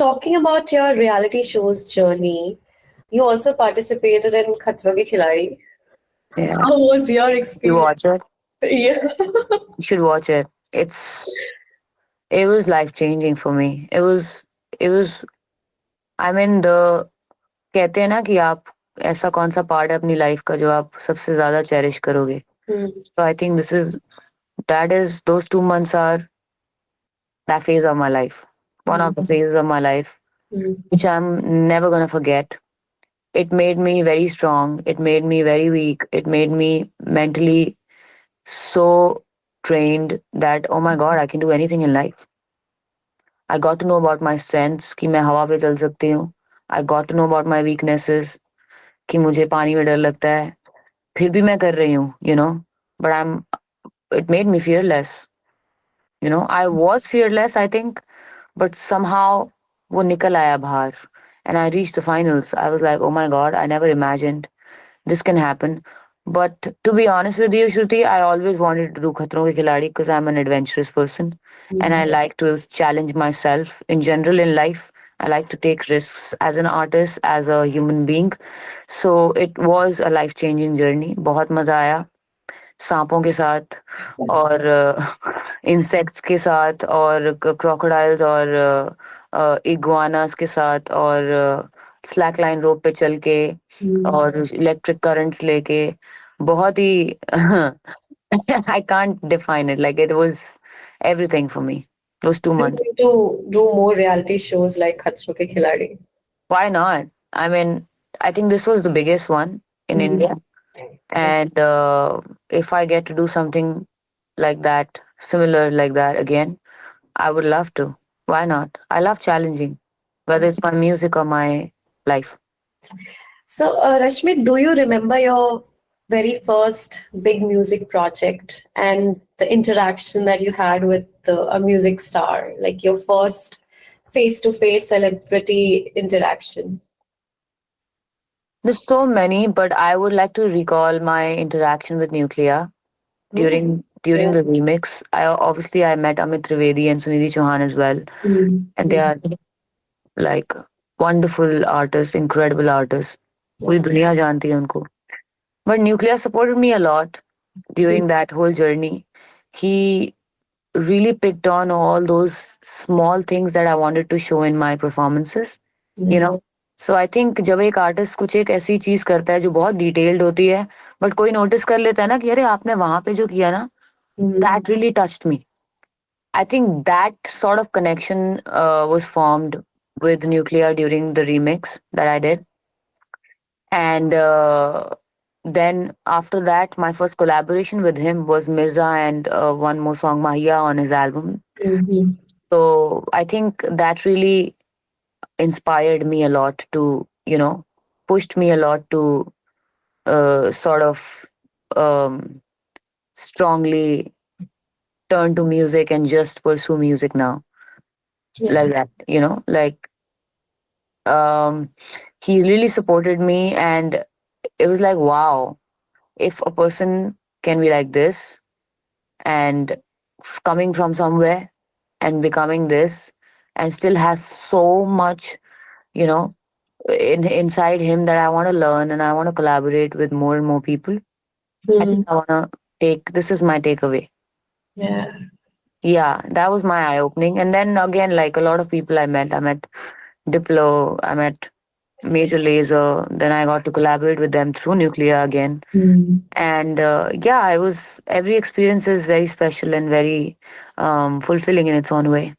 talking about your reality shows journey, you also participated in Khatro Ke Khiladi. Yeah. How was your You experience? watch it? Yeah. You should watch it. It was life changing for me. It was I mean the कहते हैं ना कि आप ऐसा कौन सा part है अपनी लाइफ का जो आप सबसे ज्यादा चेरिश करोगे. Mm, So I think this is that is those 2 months are that phase of my life. One of the mm, phases of my life mm, which I'm never gonna forget. It made me very strong. It made me very weak. It made me mentally so trained that oh my god, I can do anything in life. I got to know about my strengths कि मैं हवा पे चल सकती हूँ. I got to know about my weaknesses कि मुझे पानी में डर लगता है. फिर भी मैं कर रही हूँ, But it made me fearless. I was fearless, I think, but somehow वो निकल आया बाहर. And I reached the finals. I was like, oh my god, I never imagined this can happen. But to be honest with you, Shruti, I always wanted to do Khatron Ke Khiladi because I'm an adventurous person and I mm. like to challenge myself in general in life. I like to take risks as an artist, as a human being. So it was a life changing journey. बहुत मजा आया सांपों के साथ और insects के साथ और क्रोकोडाइल्स और इग्वानास के साथ और स्लैक लाइन रोप पे चल के Mm. और इलेक्ट्रिक करंट्स लेके बहुत ही I can't define it like it was everything for me those two You months need to do more reality shows like Khatro Ke Khiladi. Why not I mean I think this was the biggest one in Mm. India and if I get to do something like that, similar like that again, I would love to. Why not? I love challenging, whether it's my music or my life. So, Rashmi, do you remember your very first big music project and the interaction that you had with a music star, like your first face-to-face celebrity interaction? There's so many, but I would like to recall my interaction with Nuclear Oh, during yeah. the remix. I met Amit Trivedi and Sunidhi Chauhan as well, Mm. and they are like wonderful artists, incredible artists. पूरी Yeah. दुनिया जानती है उनको. But Nuclear supported me a lot during that whole journey. He really picked on all those small things that I wanted to show in my performances, you Mm. know. So I think जब एक artist कुछ एक ऐसी चीज करता है जो बहुत डिटेल्ड होती है बट कोई नोटिस कर लेता है ना कि अरे आपने वहां पे जो किया ना Mm. that really touched me. I think that sort of connection was formed with Nuclear during the remix that I did. And then after that, my first collaboration with him was Mirza and one more song, Mahiya, on his album. Mhm. So I think that really inspired me a lot to, pushed me a lot to sort of um, strongly turn to music and just pursue music now. Yeah. Like that, like um, he really supported me and it was like, wow, if a person can be like this and coming from somewhere and becoming this and still has so much you know inside him that I want to learn and I want to collaborate with more and more people. I think Mm. I want to take this is my takeaway. Yeah. Yeah, that was my eye opening. And then again, like a lot of people I met Diplo, I met Major Laser, then I got to collaborate with them through Nuclear again. Mm. And yeah, I was every experience is very special and very fulfilling in its own way.